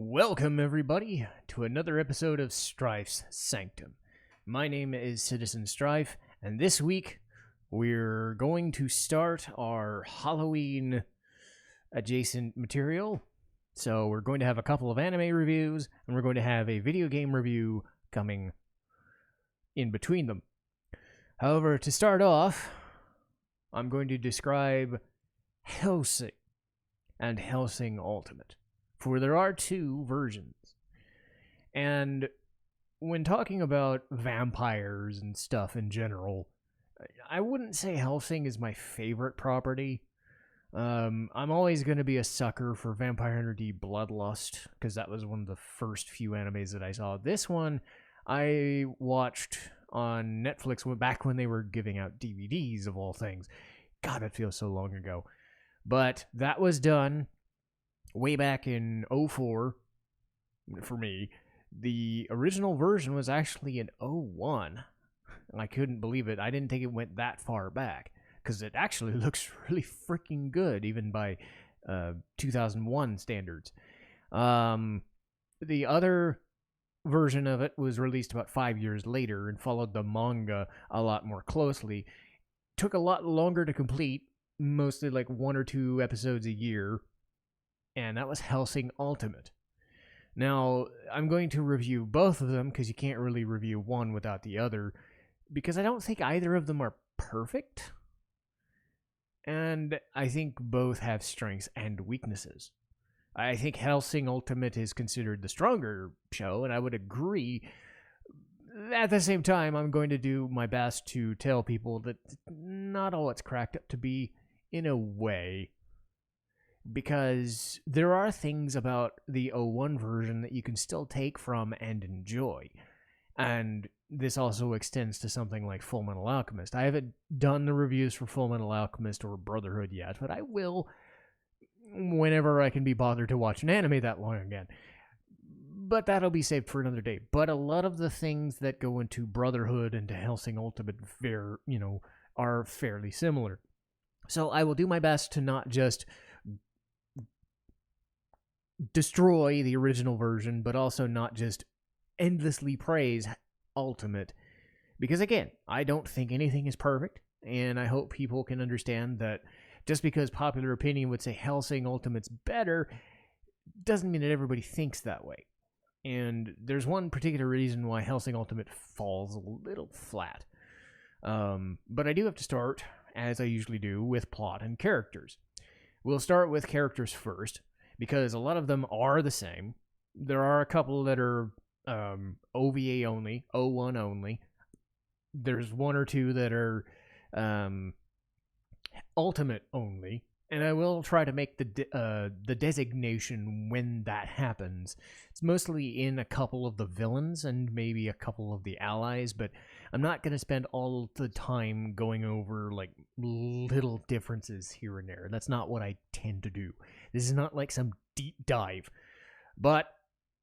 Welcome, everybody, to another episode of Strife's Sanctum. My name is Citizen Strife, and this week we're going to start our Halloween adjacent material. So we're going to have a couple of anime reviews, and we're going to have a video game review coming in between them. However, to start off, I'm going to describe Hellsing and Hellsing Ultimate, for there are two versions. And when talking about vampires and stuff in general, I wouldn't say Hellsing is my favorite property. I'm always going to be a sucker for Vampire Hunter D Bloodlust, because that was one of the first few animes that I saw. This one I watched on Netflix back when they were giving out DVDs, of all things. God, it feels so long ago. But that was done way back in 2004 for me. The original version was actually in 2001. I couldn't believe it. I didn't think it went that far back, because it actually looks really freaking good, even by 2001 standards. The other version of it was released about 5 years later and followed the manga a lot more closely. Took a lot longer to complete, mostly like 1 or 2 episodes a year, and that was Hellsing Ultimate. Now, I'm going to review both of them, because you can't really review one without the other, because I don't think either of them are perfect, and I think both have strengths and weaknesses. I think Hellsing Ultimate is considered the stronger show, and I would agree. At the same time, I'm going to do my best to tell people that not all it's cracked up to be, in a way, because there are things about the 01 version that you can still take from and enjoy. And this also extends to something like Fullmetal Alchemist. I haven't done the reviews for Fullmetal Alchemist or Brotherhood yet, but I will whenever I can be bothered to watch an anime that long again. But that'll be saved for another day. But a lot of the things that go into Brotherhood and to Hellsing Ultimate are fairly similar. So I will do my best to not just destroy the original version, but also not just endlessly praise Ultimate. Because again, I don't think anything is perfect, and I hope people can understand that just because popular opinion would say Hellsing Ultimate's better, doesn't mean that everybody thinks that way. And there's one particular reason why Hellsing Ultimate falls a little flat. But I do have to start, as I usually do, with plot and characters. We'll start with characters first, because a lot of them are the same. There are a couple that are OVA only, 01 only. There's 1 or 2 that are Ultimate only, and I will try to make the designation when that happens. It's mostly in a couple of the villains and maybe a couple of the allies, but I'm not going to spend all the time going over like little differences here and there. That's not what I tend to do. This is not like some deep dive. But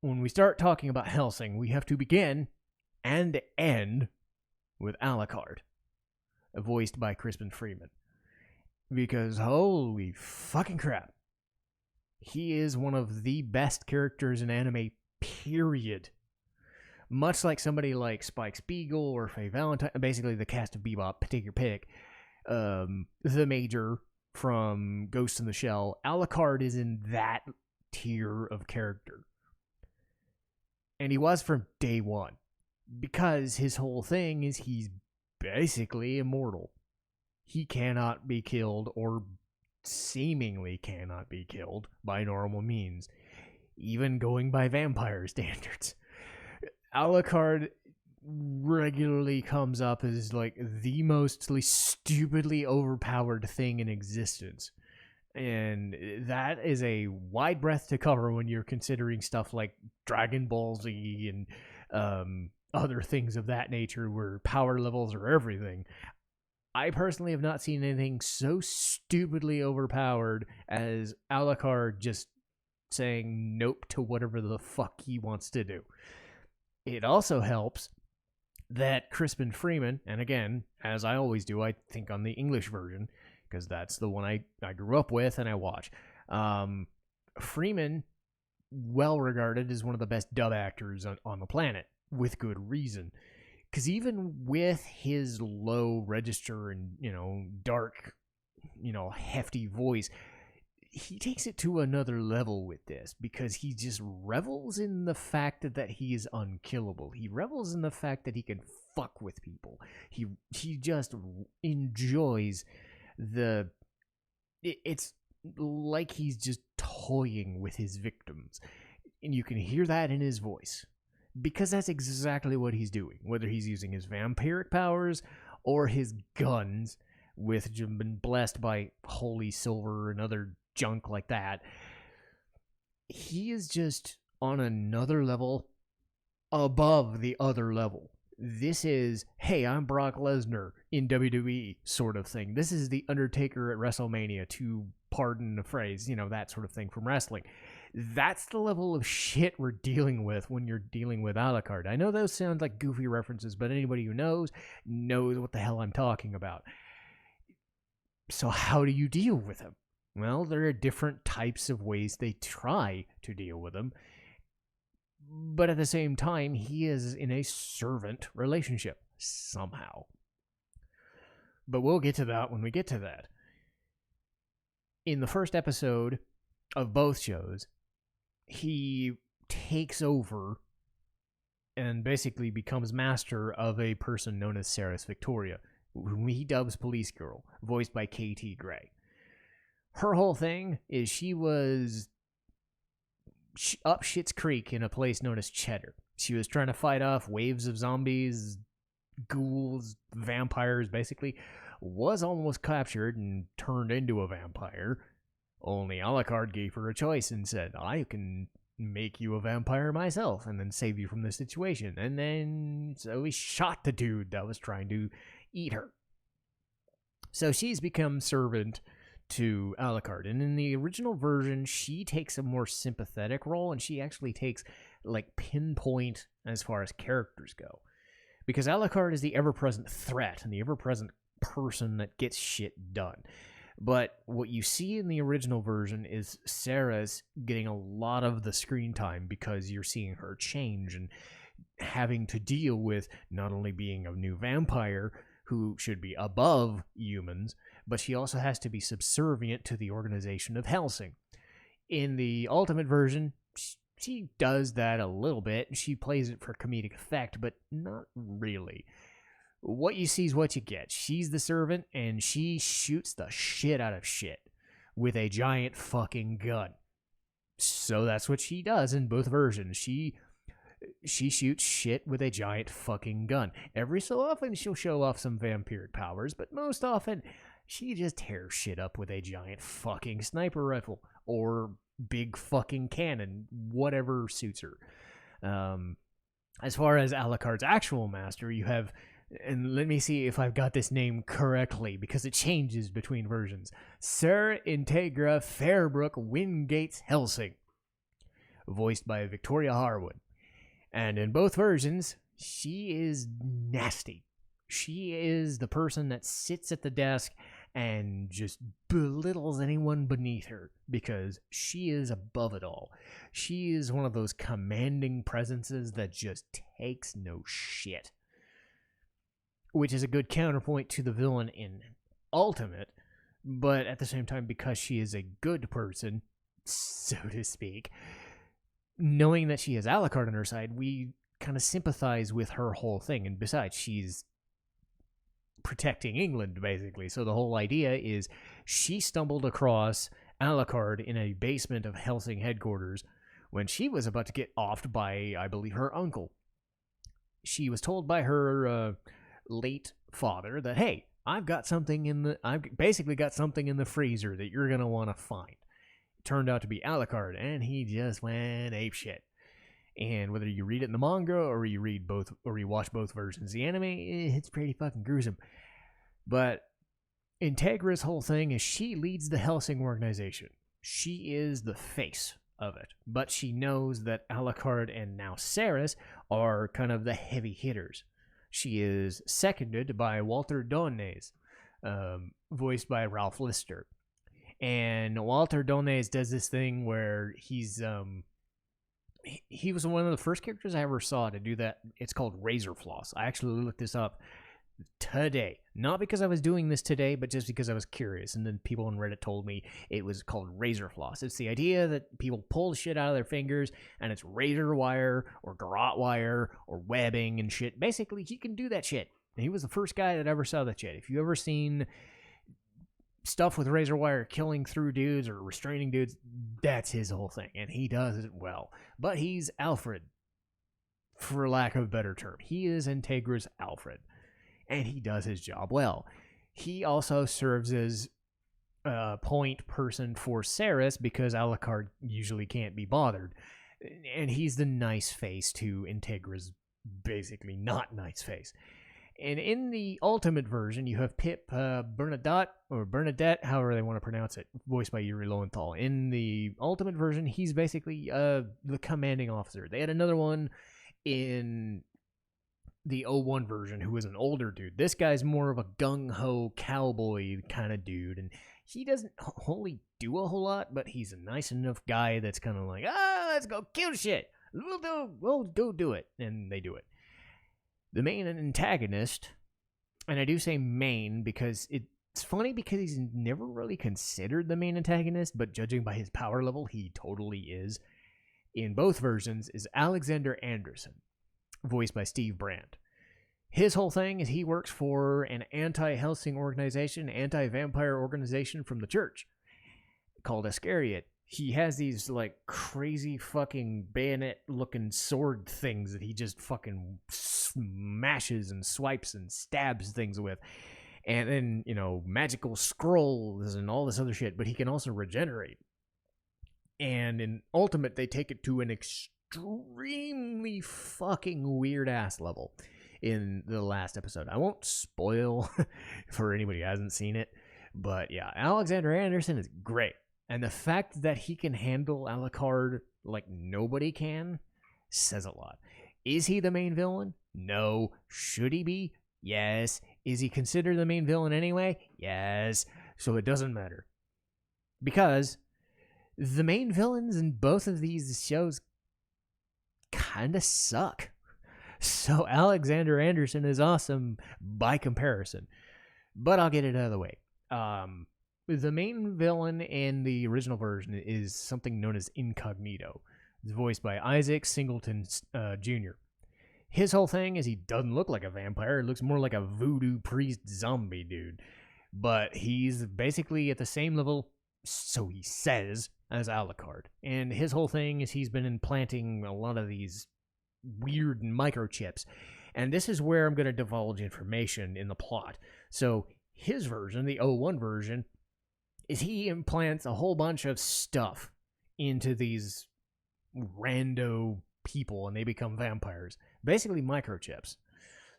when we start talking about Hellsing, we have to begin and end with Alucard, voiced by Crispin Freeman. Because holy fucking crap, he is one of the best characters in anime, period. Much like somebody like Spike Spiegel or Faye Valentine, basically the cast of Bebop, take your pick, the Major from Ghost in the Shell, Alucard is in that tier of character. And he was from day one, because his whole thing is he's basically immortal. He cannot be killed, or seemingly cannot be killed, by normal means, even going by vampire standards. Alucard regularly comes up as like the mostly stupidly overpowered thing in existence. And that is a wide breadth to cover when you're considering stuff like Dragon Ball Z and other things of that nature, where power levels are everything. I personally have not seen anything so stupidly overpowered as Alucard just saying nope to whatever the fuck he wants to do. It also helps that Crispin Freeman, and again, as I always do, I think on the English version, because that's the one I grew up with and I watch. Freeman well regarded as one of the best dub actors on the planet, with good reason. Because even with his low register and, dark, hefty voice, he takes it to another level with this because he just revels in the fact that he is unkillable. He revels in the fact that he can fuck with people. He just enjoys it's like he's just toying with his victims. And you can hear that in his voice. Because that's exactly what he's doing. Whether he's using his vampiric powers or his guns, with been blessed by holy silver and other junk like that, he is just on another level above the other level. This is, hey, I'm Brock Lesnar in WWE sort of thing. This is the Undertaker at WrestleMania, to pardon the phrase, that sort of thing from wrestling. That's the level of shit we're dealing with when you're dealing with Alucard. I know those sound like goofy references, but anybody who knows what the hell I'm talking about. So how do you deal with him? Well, there are different types of ways they try to deal with him. But at the same time, he is in a servant relationship, somehow. But we'll get to that when we get to that. In the first episode of both shows, he takes over and basically becomes master of a person known as Saris Victoria, whom he dubs Police Girl, voiced by K.T. Gray. Her whole thing is she was up Schitt's Creek in a place known as Cheddar. She was trying to fight off waves of zombies, ghouls, vampires, basically. Was almost captured and turned into a vampire. Only Alucard gave her a choice and said, I can make you a vampire myself and then save you from the situation. And then, so he shot the dude that was trying to eat her. So she's become servant to Alucard. And in the original version, she takes a more sympathetic role, and she actually takes, pinpoint as far as characters go. Because Alucard is the ever-present threat and the ever-present person that gets shit done. But what you see in the original version is Sarah's getting a lot of the screen time because you're seeing her change and having to deal with not only being a new vampire who should be above humans, but she also has to be subservient to the organization of Hellsing. In the Ultimate version, she does that a little bit. She plays it for comedic effect, but not really. What you see is what you get. She's the servant, and she shoots the shit out of shit with a giant fucking gun. So that's what she does in both versions. She shoots shit with a giant fucking gun. Every so often, she'll show off some vampiric powers, but most often, she just tears shit up with a giant fucking sniper rifle or big fucking cannon, whatever suits her. As far as Alucard's actual master, you have... And let me see if I've got this name correctly, because it changes between versions. Sir Integra Fairbrook Wingates Hellsing, voiced by Victoria Harwood. And in both versions, she is nasty. She is the person that sits at the desk and just belittles anyone beneath her, because she is above it all. She is one of those commanding presences that just takes no shit. Which is a good counterpoint to the villain in Ultimate, but at the same time, because she is a good person, so to speak, knowing that she has Alucard on her side, we kind of sympathize with her whole thing. And besides, she's protecting England, basically. So the whole idea is she stumbled across Alucard in a basement of Hellsing headquarters when she was about to get offed by, I believe, her uncle. She was told by her... late father that, hey, I've basically got something in the freezer that you're gonna want to find. It turned out to be Alucard, and he just went apeshit. And whether you read it in the manga or you read both, or you watch both versions of the anime, it's pretty fucking gruesome. But Integra's whole thing is she leads the Hellsing organization. She is the face of it, but she knows that Alucard and now Saris are kind of the heavy hitters. She is seconded by Walter Donnes, voiced by Ralph Lister. And Walter Donnes does this thing where he's he was one of the first characters I ever saw to do that. It's called Razor Floss. I actually looked this up today. Not because I was doing this today, but just because I was curious. And then people on Reddit told me it was called razor floss. It's the idea that people pull shit out of their fingers and it's razor wire or garrote wire or webbing and shit. Basically, he can do that shit. And he was the first guy that ever saw that shit. If you ever seen stuff with razor wire killing through dudes or restraining dudes, that's his whole thing. And he does it well. But he's Alfred, for lack of a better term. He is Integra's Alfred. And he does his job well. He also serves as a point person for Ceres because Alucard usually can't be bothered. And he's the nice face to Integra's basically not nice face. And in the Ultimate version, you have Pip Bernadette, or Bernadette, however they want to pronounce it, voiced by Yuri Lowenthal. In the Ultimate version, he's basically the commanding officer. They had another one in the 01 version who was an older dude. This guy's more of a gung-ho cowboy kind of dude, and he doesn't wholly do a whole lot, but he's a nice enough guy that's kind of like, let's go kill shit. We'll go do it. And they do it. The main antagonist, and I do say main because it's funny because he's never really considered the main antagonist, but judging by his power level, he totally is. In both versions is Alexander Anderson, voiced by Steve Brandt. His whole thing is he works for an anti-Hellsing organization, anti-vampire organization from the church called Iscariot. He has these like crazy fucking bayonet-looking sword things that he just fucking smashes and swipes and stabs things with. And then, magical scrolls and all this other shit, but he can also regenerate. And in Ultimate, they take it to an extremely fucking weird-ass level in the last episode. I won't spoil for anybody who hasn't seen it, but yeah, Alexander Anderson is great. And the fact that he can handle Alucard like nobody can says a lot. Is he the main villain? No. Should he be? Yes. Is he considered the main villain anyway? Yes. So it doesn't matter. Because the main villains in both of these shows kind of suck. So Alexander Anderson is awesome by comparison. But I'll get it out of the way. The main villain in the original version is something known as Incognito. It's voiced by Isaac Singleton Jr. His whole thing is he doesn't look like a vampire. It looks more like a voodoo priest zombie dude. But he's basically at the same level, so he says, as Alucard. And his whole thing is he's been implanting a lot of these weird microchips. And this is where I'm going to divulge information in the plot. So his version, the 01 version, is he implants a whole bunch of stuff into these rando people and they become vampires. Basically microchips.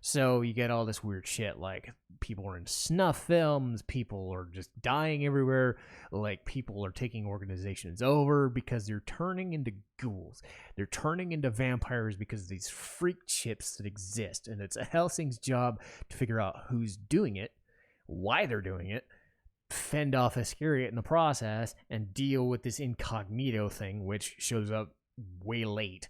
So you get all this weird shit like people are in snuff films, people are just dying everywhere, like people are taking organizations over because they're turning into ghouls. They're turning into vampires because of these freak chips that exist. And it's a Hellsing's job to figure out who's doing it, why they're doing it, fend off Iscariot in the process, and deal with this Incognito thing, which shows up way late.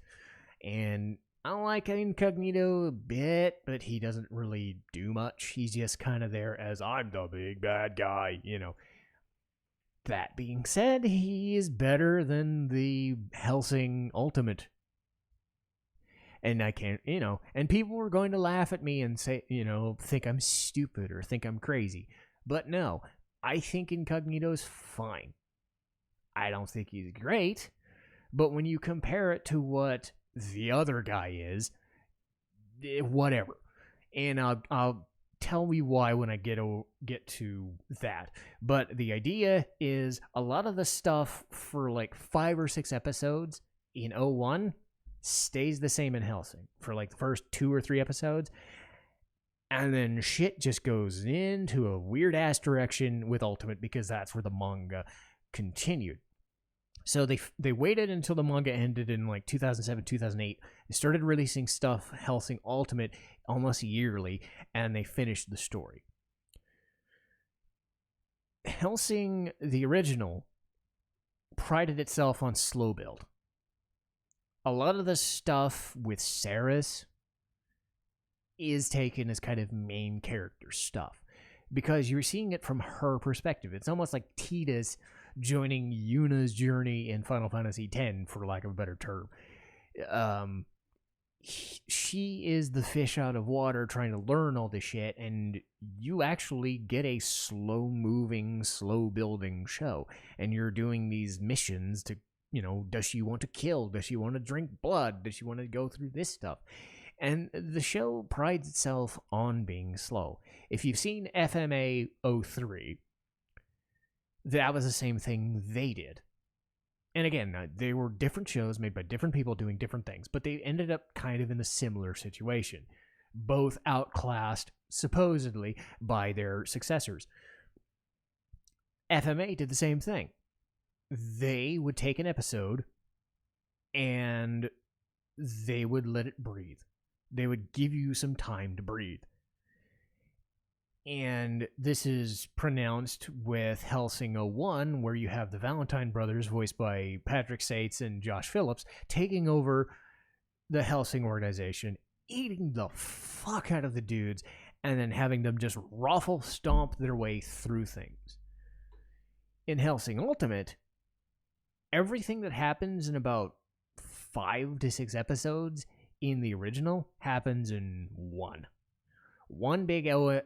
And I like Incognito a bit, but he doesn't really do much. He's just kind of there as, I'm the big bad guy, That being said, he is better than the Hellsing Ultimate. And I can't, and people are going to laugh at me and say, think I'm stupid or think I'm crazy. But no, I think Incognito's fine. I don't think he's great, but when you compare it to what the other guy is, whatever. And I'll tell you why when I get to that. But the idea is a lot of the stuff for like 5 or 6 episodes in 01 stays the same in Hellsing for like the first 2 or 3 episodes. And then shit just goes into a weird-ass direction with Ultimate because that's where the manga continued. So they waited until the manga ended in like 2007, 2008. They started releasing stuff, Hellsing Ultimate, almost yearly, and they finished the story. Hellsing, the original, prided itself on slow build. a lot of the stuff with Saris is taken as kind of main character stuff because you're seeing it from her perspective. It's almost like Tidus joining Yuna's journey in Final Fantasy X, for lack of a better term. She is the fish out of water trying to learn all this shit, and you actually get a slow-moving, slow-building show, and you're doing these missions to, does she want to kill? Does she want to drink blood? Does she want to go through this stuff? And the show prides itself on being slow. If you've seen FMA03, that was the same thing they did. And again, they were different shows made by different people doing different things, but they ended up kind of in a similar situation. Both outclassed, supposedly, by their successors. FMA did the same thing. They would take an episode and they would let it breathe. They would give you some time to breathe. And this is pronounced with Hellsing 01, where you have the Valentine brothers, voiced by Patrick Sates and Josh Phillips, taking over the Hellsing organization, eating the fuck out of the dudes, and then having them just ruffle stomp their way through things. In Hellsing Ultimate, everything that happens in about 5 to 6 episodes in the original happens in one big OVA,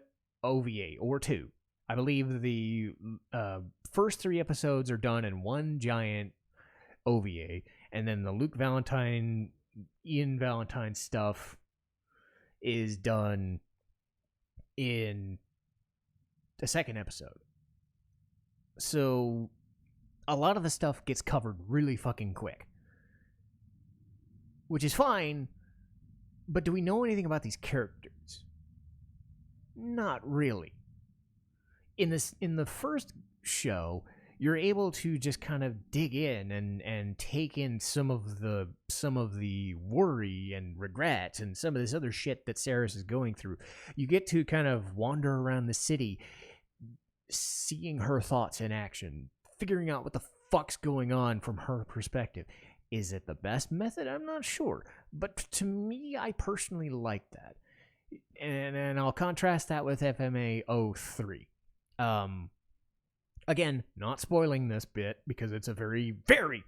or 2. I believe the first 3 episodes are done in one giant OVA, and then the Luke Valentine, Ian Valentine stuff is done in the second episode. So a lot of the stuff gets covered really fucking quick, which is fine, but do we know anything about these characters? Not really. In the first show, you're able to just kind of dig in and take in some of the worry and regret and some of this other shit that Saris is going through. You get to kind of wander around the city, seeing her thoughts in action, figuring out what the fuck's going on from her perspective. Is it the best method? I'm not sure. But to me, I personally like that. And I'll contrast that with FMA03. Again, not spoiling this bit because it's a very, very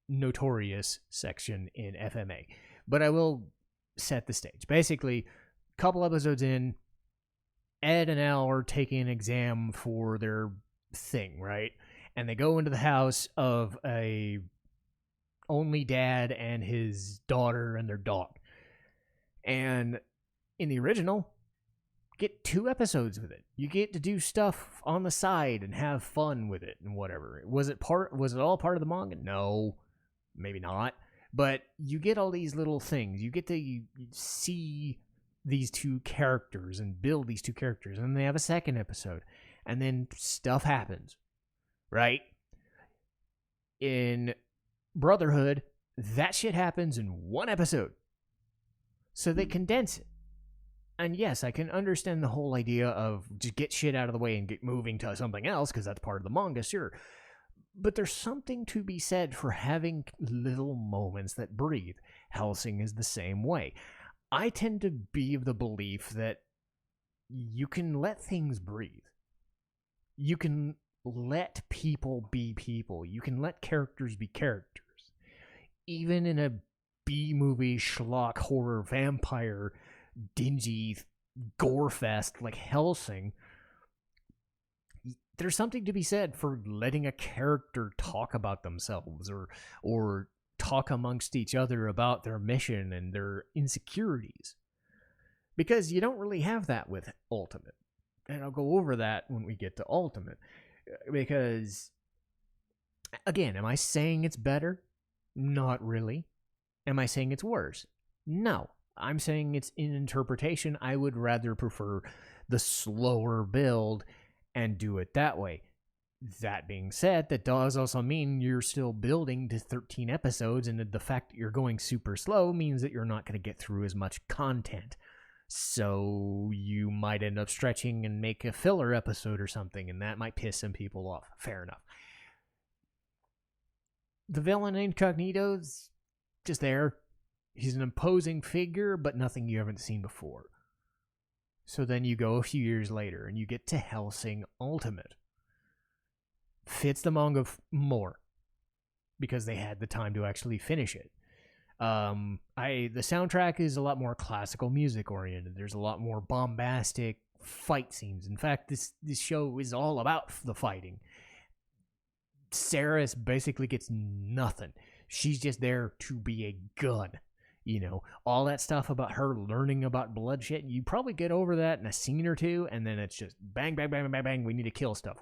notorious section in FMA. But I will set the stage. Basically, a couple episodes in, Ed and Al are taking an exam for their thing, right? And they go into the house of a only dad and his daughter and their dog. And in the original, get 2 episodes with it. You get to do stuff on the side and have fun with it and whatever. Was it all part of the manga? No, maybe not. But you get all these little things. You get to see these 2 characters and build these 2 characters. And they have a second episode. And then stuff happens. Right? In Brotherhood, that shit happens in 1 episode. So they condense it. And yes, I can understand the whole idea of just get shit out of the way and get moving to something else, because that's part of the manga, sure. But there's something to be said for having little moments that breathe. Hellsing is the same way. I tend to be of the belief that you can let things breathe. You can let people be people. You can let characters be characters. Even in a B-movie, schlock, horror, vampire, dingy gore fest like Hellsing, there's something to be said for letting a character talk about themselves or talk amongst each other about their mission and their insecurities. Because you don't really have that with Ultimate. And I'll go over that when we get to Ultimate. Because, again, am I saying it's better? Not really. Am I saying it's worse? No. I'm saying it's in interpretation. I would rather prefer the slower build and do it that way. That being said, that does also mean you're still building to 13 episodes, and the fact that you're going super slow means that you're not going to get through as much content. So you might end up stretching and make a filler episode or something, and that might piss some people off. Fair enough. The villain Incognito's just there. He's an imposing figure, but nothing you haven't seen before. So then you go a few years later, and you get to Hellsing Ultimate. Fits the manga more, because they had the time to actually finish it. The soundtrack is a lot more classical music oriented. There's a lot more bombastic fight scenes. In fact, this show is all about the fighting. Saris basically gets nothing. She's just there to be a gun. You know, all that stuff about her learning about bloodshed, you probably get over that in a scene or two, and then it's just bang, bang, bang, bang, bang, we need to kill stuff,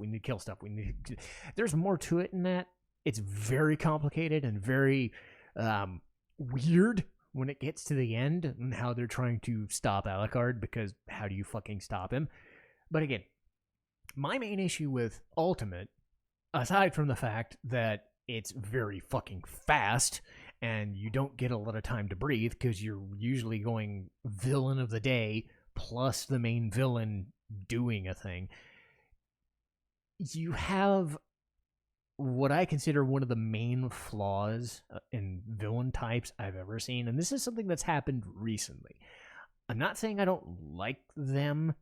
There's more to it than that. It's very complicated and very weird when it gets to the end, and how they're trying to stop Alucard, because how do you fucking stop him? But again, my main issue with Ultimate, aside from the fact that it's very fucking fast, and you don't get a lot of time to breathe, because you're usually going villain of the day, plus the main villain doing a thing. You have what I consider one of the main flaws in villain types I've ever seen, and this is something that's happened recently. I'm not saying I don't like them.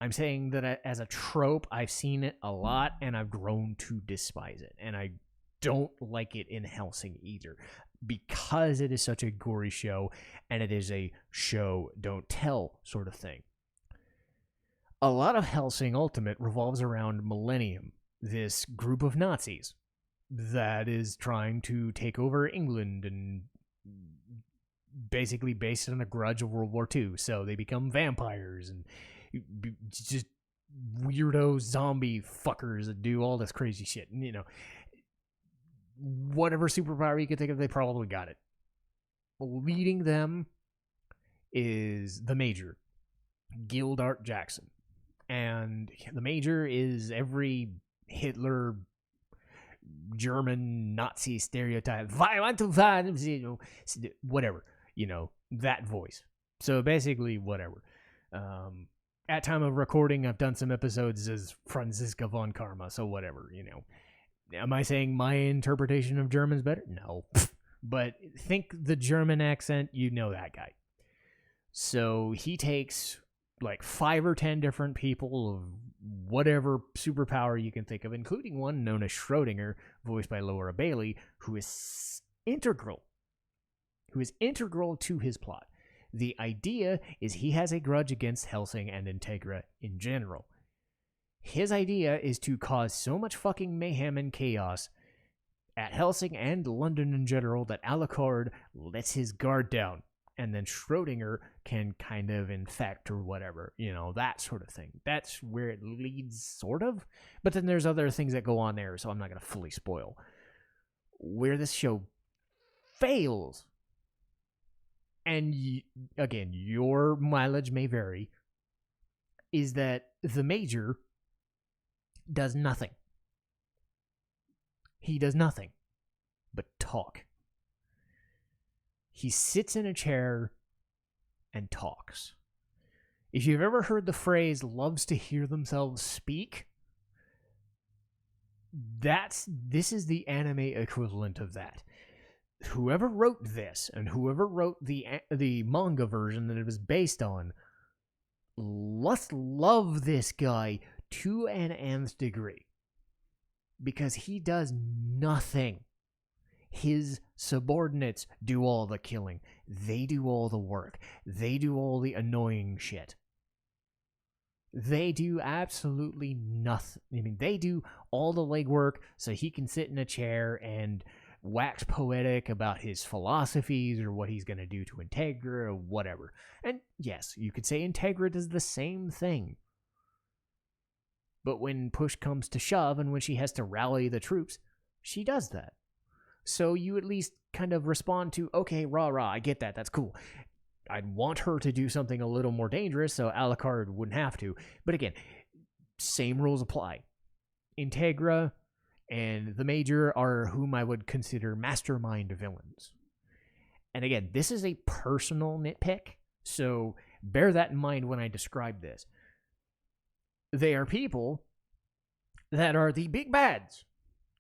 I'm saying that as a trope, I've seen it a lot, and I've grown to despise it. And I don't like it in Hellsing either, because it is such a gory show, and it is a show don't tell sort of thing. A lot of Hellsing Ultimate revolves around Millennium, this group of Nazis that is trying to take over England, and basically based on a grudge of World War II. So they become vampires and just weirdo zombie fuckers that do all this crazy shit. And, you know, whatever superpower you could think of, they probably got it. Leading them is the Major, Gildart Jackson. And the Major is every Hitler, German, Nazi stereotype. I want to find, whatever, that voice. So basically, whatever. At time of recording, I've done some episodes as Franziska von Karma, so whatever, Am I saying my interpretation of German's better? No. But think the German accent, that guy. So he takes like 5 or 10 different people of whatever superpower you can think of, including one known as Schrodinger, voiced by Laura Bailey, who is integral to his plot. The idea is he has a grudge against Hellsing and Integra in general. His idea is to cause so much fucking mayhem and chaos at Hellsing and London in general that Alucard lets his guard down, and then Schrodinger can kind of infect or whatever, that sort of thing. That's where it leads, sort of. But then there's other things that go on there, so I'm not going to fully spoil. Where this show fails, and again, your mileage may vary, is that the Major does nothing. He does nothing but talk. He sits in a chair and talks. If you've ever heard the phrase loves to hear themselves speak, this is the anime equivalent of that. Whoever wrote this and whoever wrote the manga version that it was based on must love this guy to an nth degree, because he does nothing. His subordinates do all the killing. They do all the work. They do all the annoying shit. They do absolutely nothing. I mean, they do all the legwork so he can sit in a chair and wax poetic about his philosophies or what he's going to do to Integra or whatever. And yes, you could say Integra does the same thing. But when push comes to shove and when she has to rally the troops, she does that. So you at least kind of respond to, okay, rah, I get that, that's cool. I'd want her to do something a little more dangerous so Alucard wouldn't have to. But again, same rules apply. Integra and the Major are whom I would consider mastermind villains. And again, this is a personal nitpick, so bear that in mind when I describe this. They are people that are the big bads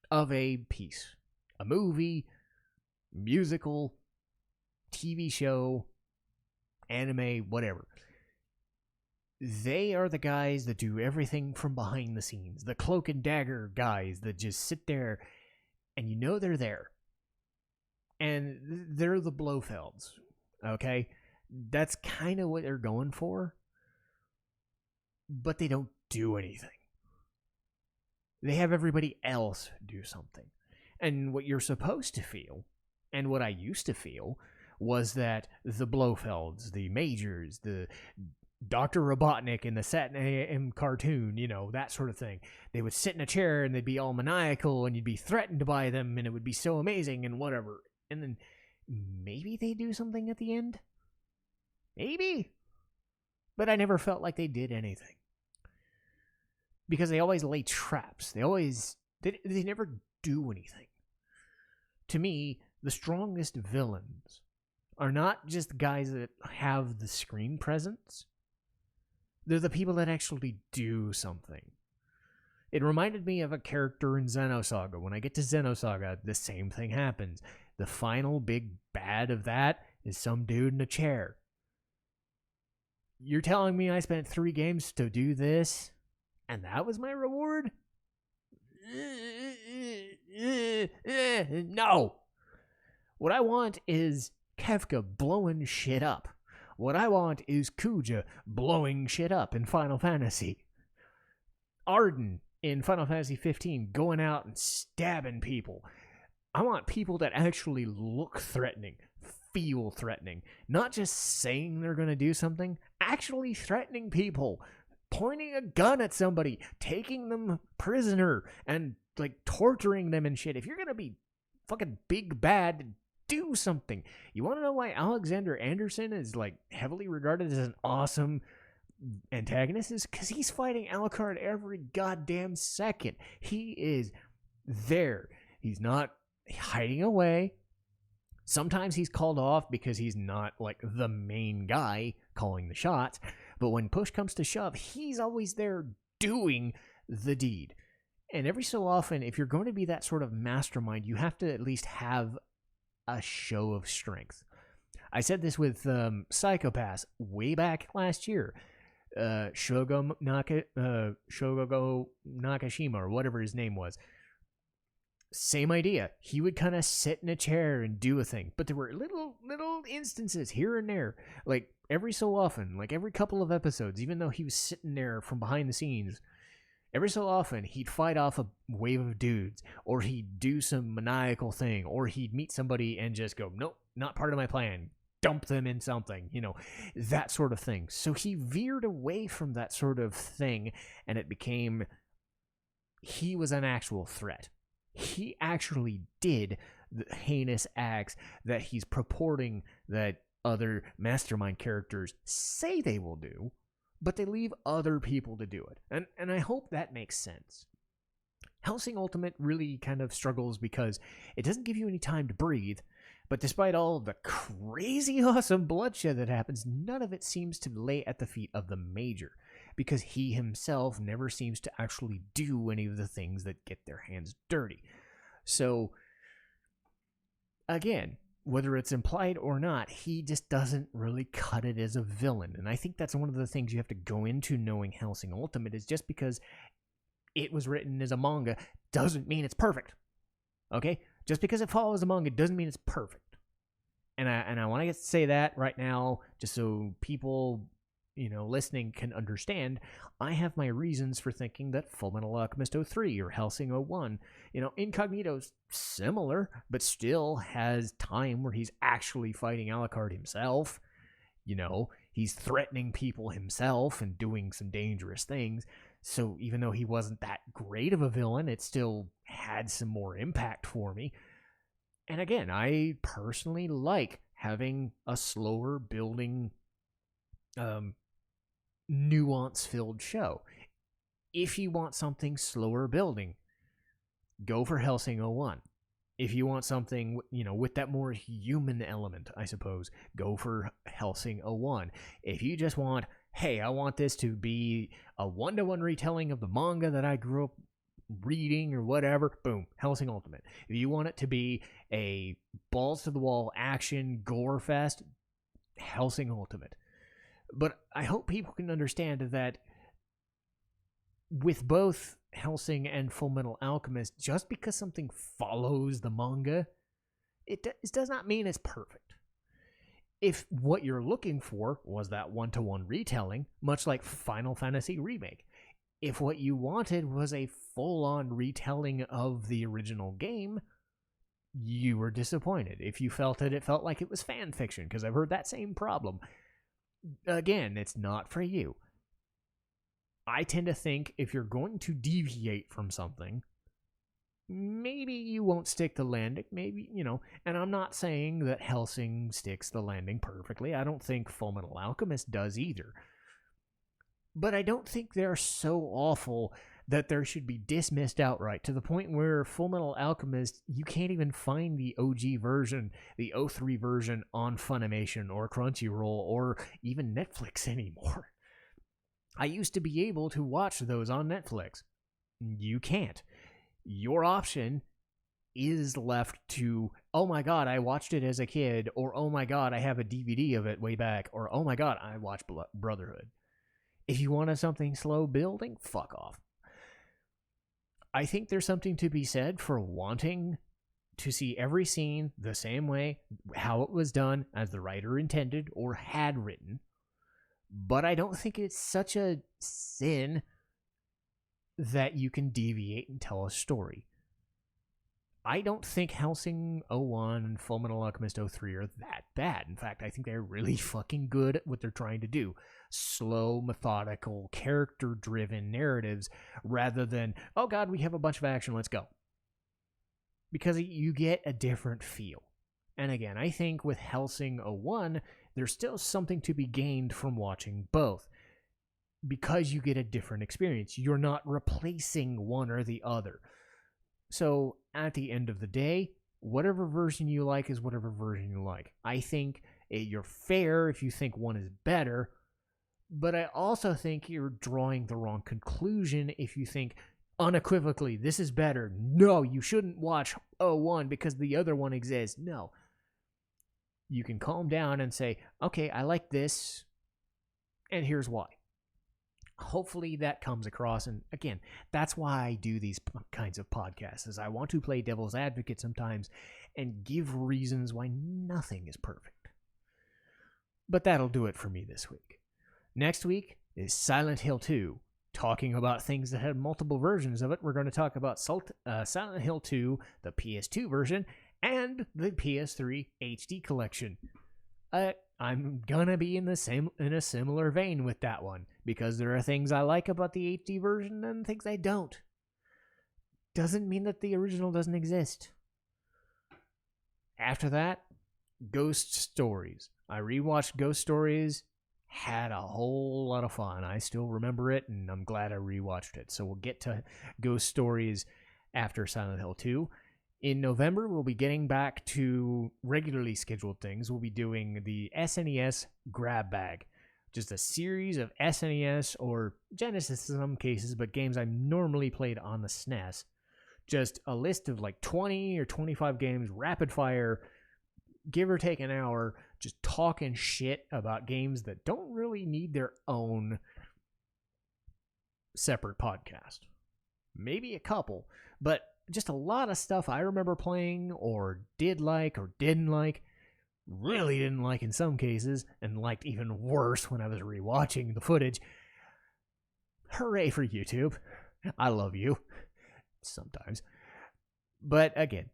of a piece. a movie, musical, TV show, anime, whatever. They are the guys that do everything from behind the scenes. The cloak and dagger guys that just sit there and you know they're there. And they're the Blofelds, okay? That's kind of what they're going for. But they don't do anything. They have everybody else do something. And what you're supposed to feel, and what I used to feel, was that the Blofelds, the Majors, the Dr. Robotnik in the SNES cartoon, you know, that sort of thing. They would sit in a chair and they'd be all maniacal and you'd be threatened by them and it would be so amazing and whatever. And then maybe they do something at the end? Maybe. But I never felt like they did anything. Because they always lay traps. They never do anything. To me, the strongest villains are not just guys that have the screen presence. They're the people that actually do something. It reminded me of a character in Xenosaga. When I get to Xenosaga, the same thing happens. The final big bad of that is some dude in a chair. You're telling me I spent 3 games to do this, and that was my reward? No! What I want is Kefka blowing shit up. What I want is Kuja blowing shit up in Final Fantasy. Arden in Final Fantasy 15 going out and stabbing people. I want people that actually look threatening, feel threatening. Not just saying they're going to do something, actually threatening people. Pointing a gun at somebody, taking them prisoner, and like torturing them and shit. If you're going to be fucking big bad, do something. You want to know why Alexander Anderson is like heavily regarded as an awesome antagonist? Is because he's fighting Alucard every goddamn second. He is there. He's not hiding away. Sometimes he's called off because he's not like the main guy calling the shots. But when push comes to shove, he's always there doing the deed. And every so often, if you're going to be that sort of mastermind, you have to at least have a show of strength. I said this with Psychopaths way back last year. Shogo Nakashima, or whatever his name was. Same idea. He would kind of sit in a chair and do a thing. But there were little instances here and there. Like every so often, like every couple of episodes, even though he was sitting there from behind the scenes, every so often he'd fight off a wave of dudes, or he'd do some maniacal thing, or he'd meet somebody and just go, nope, not part of my plan. Dump them in something, you know, that sort of thing. So he veered away from that sort of thing, and it became he was an actual threat. He actually did the heinous acts that he's purporting that other mastermind characters say they will do, but they leave other people to do it. And I hope that makes sense. Hellsing Ultimate really kind of struggles because it doesn't give you any time to breathe, but despite all of the crazy awesome bloodshed that happens, none of it seems to lay at the feet of the Major, because he himself never seems to actually do any of the things that get their hands dirty. So, again, whether it's implied or not, he just doesn't really cut it as a villain. And I think that's one of the things you have to go into knowing Hellsing Ultimate, is just because it was written as a manga doesn't mean it's perfect. Okay? Just because it follows a manga doesn't mean it's perfect. And I want to say that right now, just so people, you know, listening can understand. I have my reasons for thinking that Fullmetal Alchemist 03 or Hellsing 01, you know, Incognito's similar, but still has time where he's actually fighting Alucard himself. You know, he's threatening people himself and doing some dangerous things. So even though he wasn't that great of a villain, it still had some more impact for me. And again, I personally like having a slower building, nuance-filled show. If you want something slower building, go for Hellsing 01. If you want something, you know, with that more human element, I suppose, go for Hellsing 01. If you just want, hey, I want this to be a one-to-one retelling of the manga that I grew up reading or whatever, boom, Hellsing Ultimate. If you want it to be a balls to the wall action gore fest, Hellsing Ultimate. But I hope people can understand that with both Hellsing and Fullmetal Alchemist, just because something follows the manga, it does not mean it's perfect. If what you're looking for was that one-to-one retelling, much like Final Fantasy Remake, if what you wanted was a full-on retelling of the original game, you were disappointed. If you felt it felt like it was fan fiction, because I've heard that same problem. Again, it's not for you. I tend to think if you're going to deviate from something, maybe you won't stick the landing, maybe, and I'm not saying that Hellsing sticks the landing perfectly. I don't think Fullmetal Alchemist does either. But I don't think they're so awful that there should be dismissed outright, to the point where Fullmetal Alchemist, you can't even find the OG version, the 03 version, on Funimation or Crunchyroll or even Netflix anymore. I used to be able to watch those on Netflix. You can't. Your option is left to, oh my god, I watched it as a kid, or oh my god, I have a DVD of it way back, or oh my god, I watched Brotherhood. If you wanted something slow building, fuck off. I think there's something to be said for wanting to see every scene the same way, how it was done, as the writer intended or had written. But I don't think it's such a sin that you can deviate and tell a story. I don't think Hellsing 01 and Fullmetal Alchemist 03 are that bad. In fact, I think they're really fucking good at what they're trying to do. Slow, methodical, character-driven narratives rather than, oh god, we have a bunch of action, let's go. Because you get a different feel. And again, I think with Hellsing 01, there's still something to be gained from watching both. Because you get a different experience. You're not replacing one or the other. So, at the end of the day, whatever version you like is whatever version you like. I think you're fair if you think one is better, but I also think you're drawing the wrong conclusion if you think unequivocally, this is better. No, you shouldn't watch 01 because the other one exists. No. You can calm down and say, okay, I like this, and here's why. Hopefully that comes across, and again, that's why I do these kinds of podcasts, is I want to play devil's advocate sometimes and give reasons why nothing is perfect. But that'll do it for me this week. Next week is Silent Hill 2. Talking about things that had multiple versions of it, we're going to talk about Silent Hill 2, the PS2 version, and the PS3 HD collection. I'm gonna be in a similar vein with that one, because there are things I like about the HD version and things I don't. Doesn't mean that the original doesn't exist. After that, Ghost Stories. I rewatched Ghost Stories, had a whole lot of fun. I still remember it, and I'm glad I rewatched it. So we'll get to Ghost Stories after Silent Hill 2. In November, we'll be getting back to regularly scheduled things. We'll be doing the SNES Grab Bag. Just a series of SNES or Genesis in some cases, but games I normally played on the SNES. Just a list of like 20 or 25 games, rapid fire, give or take an hour, just talking shit about games that don't really need their own separate podcast. Maybe a couple, but just a lot of stuff I remember playing or did like or didn't like, really didn't like in some cases, and liked even worse when I was rewatching the footage. Hooray for YouTube. I love you. Sometimes. But again,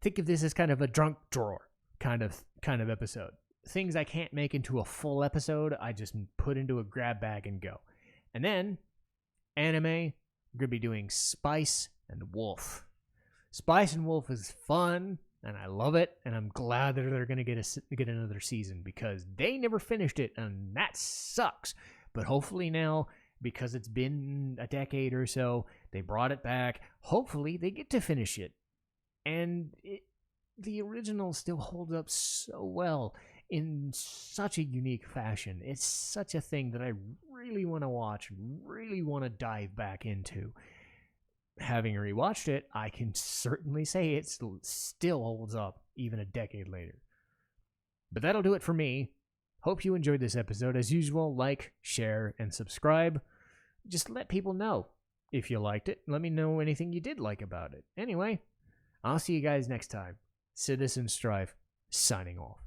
think of this as kind of a drunk drawer kind of episode. Things I can't make into a full episode, I just put into a grab bag and go. And then, anime, we're going to be doing Spice and Wolf. Spice and Wolf is fun, and I love it, and I'm glad that they're going to get another season, because they never finished it, and that sucks. But hopefully now, because it's been a decade or so, they brought it back. Hopefully they get to finish it. And the original still holds up so well in such a unique fashion. It's such a thing that I really want to watch, really want to dive back into. having rewatched it, I can certainly say it still holds up even a decade later. But that'll do it for me. Hope you enjoyed this episode. As usual, like, share, and subscribe. Just let people know if you liked it. Let me know anything you did like about it. Anyway, I'll see you guys next time. Citizen Strife, signing off.